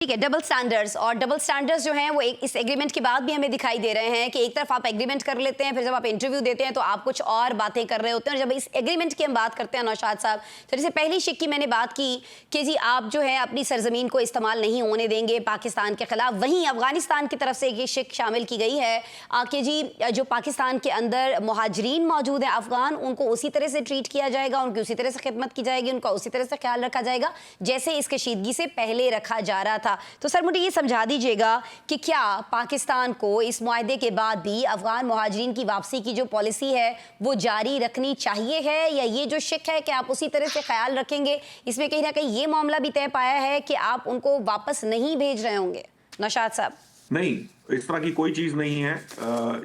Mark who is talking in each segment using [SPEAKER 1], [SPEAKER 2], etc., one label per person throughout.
[SPEAKER 1] ठीक है, double standards जो हैं वो इस एग्रीमेंट के बाद भी हमें दिखाई दे रहे हैं कि एक तरफ आप एग्रीमेंट कर लेते हैं, फिर जब आप इंटरव्यू देते हैं तो आप कुछ और बातें कर रहे होते हैं। और जब इस एग्रीमेंट की हम बात करते हैं नौशाद साहब, तो जैसे पहली शिक की मैंने बात की कि जी आप जो है अपनी सरजमीन को इस्तेमाल नहीं होने देंगे पाकिस्तान के खिलाफ, वहीं अफगानिस्तान की तरफ से ये शिक शामिल की गई है कि जी जो पाकिस्तान के अंदर मुहाजिरीन मौजूद हैं अफगान, उनको उसी तरह से ट्रीट किया जाएगा, उनकी उसी तरह से खिदमत की जाएगी, उनका उसी तरह से ख्याल रखा जाएगा जैसे इस कशीदगी से पहले रखा जा रहा था। तो सर मुझे ये समझा दीजिएगा कि क्या पाकिस्तान को इस मुआहदे के बाद भी अफगान मुहाजिरीन की वापसी की जो पॉलिसी है वो जारी रखनी चाहिए है, या ये जो शिक है कि आप उसी तरह से ख्याल रखेंगे, इसमें कहीं ना कहीं ये मामला भी तय पाया है कि आप उनको वापस नहीं भेज रहे होंगे? नौशाद साहब।
[SPEAKER 2] नहीं, इस तरह की कोई चीज नहीं है।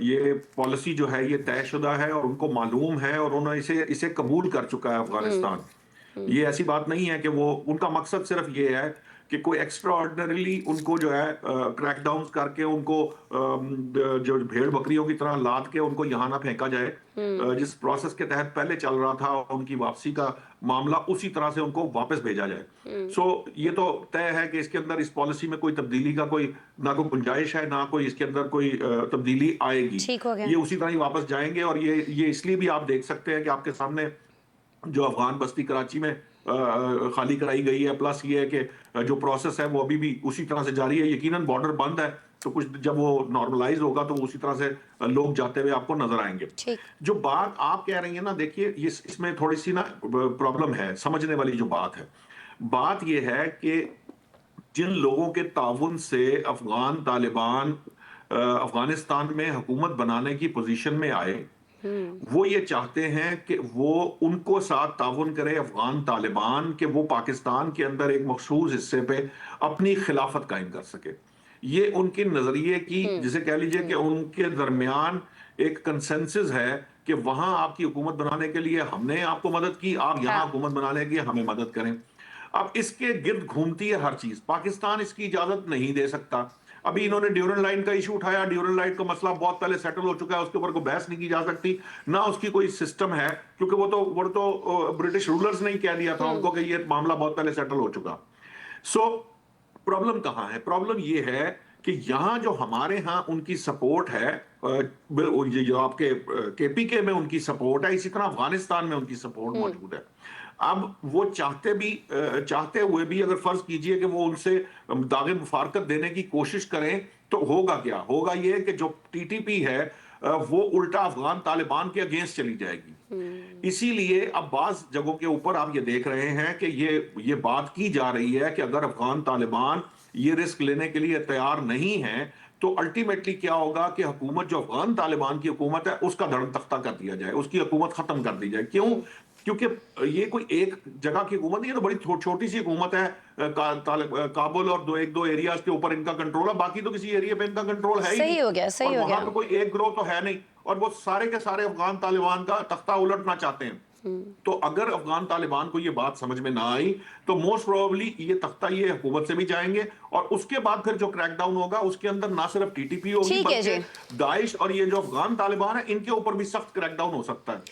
[SPEAKER 2] ये पॉलिसी जो है ये तयशुदा है और उनको मालूम है और उन्होंने इसे कबूल कर चुका है अफगानिस्तान। ये ऐसी बात नहीं है कि वो उनका मकसद सिर्फ ये है कि कोई एक्स्ट्रा ऑर्डिनरीली उनको जो है क्रैकडाउन करके उनको जो भेड़ बकरियों की तरह लाद के उनको यहाँ ना फेंका जाए। जिस प्रोसेस के तहत पहले चल रहा था उनकी वापसी का मामला, उसी तरह से उनको वापस भेजा जाए। सो ये तो तय है कि इसके अंदर इस पॉलिसी में कोई तब्दीली का कोई ना कोई गुंजाइश है, ना कोई इसके अंदर कोई तब्दीली आएगी। ये उसी तरह ही वापस जाएंगे। और ये इसलिए भी आप देख सकते हैं कि आपके सामने जो अफगान बस्ती कराची में खाली कराई गई है, प्लस ये है कि जो प्रोसेस है वो अभी भी उसी तरह से जारी है। यकीनन बॉर्डर बंद है तो कुछ जब वो नॉर्मलाइज होगा तो उसी तरह से लोग जाते हुए आपको नजर आएंगे। जो बात आप कह रही है ना, देखिए इसमें थोड़ी सी ना प्रॉब्लम है, समझने वाली जो बात है। बात ये है कि जिन लोगों के ताउन से अफगान तालिबान अफगानिस्तान में हुकूमत बनाने की पोजीशन में आए, वो ये चाहते हैं कि वो उनको साथ ताउन करे अफगान तालिबान कि वो पाकिस्तान के अंदर एक मखसूस हिस्से पे अपनी खिलाफत कायम कर सके। ये उनके नजरिए की, जिसे कह लीजिए कि उनके दरमियान एक कंसेंसस है कि वहां आपकी हुकूमत बनाने के लिए हमने आपको मदद की, आप यहाँ हुकूमत बनाने के लिए हमें मदद करें। अब इसके गिर्द घूमती है हर चीज। पाकिस्तान इसकी इजाजत नहीं दे सकता। अभी इन्होंने ड्यूरन लाइन का इशू उठाया। ड्यूरन लाइन का मसला बहुत पहले सेटल हो चुका है, उसके ऊपर कोई बहस नहीं की जा सकती, ना उसकी कोई सिस्टम है, क्योंकि वो तो ब्रिटिश रूलर्स ने ही कह दिया था उनको कि ये मामला बहुत पहले सेटल हो चुका। सो प्रॉब्लम कहां है? प्रॉब्लम ये है कि यहां जो हमारे यहां उनकी सपोर्ट है, ये जो आपके केपीके में उनकी सपोर्ट है, इसी तरह अफगानिस्तान में उनकी सपोर्ट मौजूद है। अब वो चाहते हुए भी अगर फर्ज कीजिए कि वो उनसे दागे मुफारकत देने की कोशिश करें, तो होगा क्या? होगा ये कि जो टीटीपी है वो उल्टा अफगान तालिबान के अगेंस्ट चली जाएगी। इसीलिए अब बाज जगहों के ऊपर आप ये देख रहे हैं कि ये बात की जा रही है कि अगर अफगान तालिबान ये रिस्क लेने के लिए तैयार नहीं है तो अल्टीमेटली क्या होगा कि हुकूमत, जो अफगान तालिबान की हुकूमत है, उसका धड़ तख्ता कर दिया जाए, उसकी हुकूमत खत्म कर दी जाए। क्यों? क्योंकि ये कोई एक जगह की हुकूमत नहीं है, तो बड़ी छोटी सी हुकूमत है। काबुल और एक दो एरियाज के ऊपर इनका कंट्रोल है, बाकी तो किसी एरिया पे इनका कंट्रोल है ही नहीं। और वहां पे कोई एक ग्रोह तो है नहीं, और वो सारे के सारे अफगान तालिबान का तख्ता उलटना चाहते हैं। तो अगर अफगान तालिबान को ये बात समझ में ना आई तो मोस्ट प्रोबेबली ये तख्ता, ये हुकूमत से भी जाएंगे, और उसके बाद फिर जो क्रैकडाउन होगा उसके अंदर ना सिर्फ टीटीपी होगी बल्कि दाइश और ये जो अफगान तालिबान है इनके ऊपर भी सख्त क्रैकडाउन हो सकता है।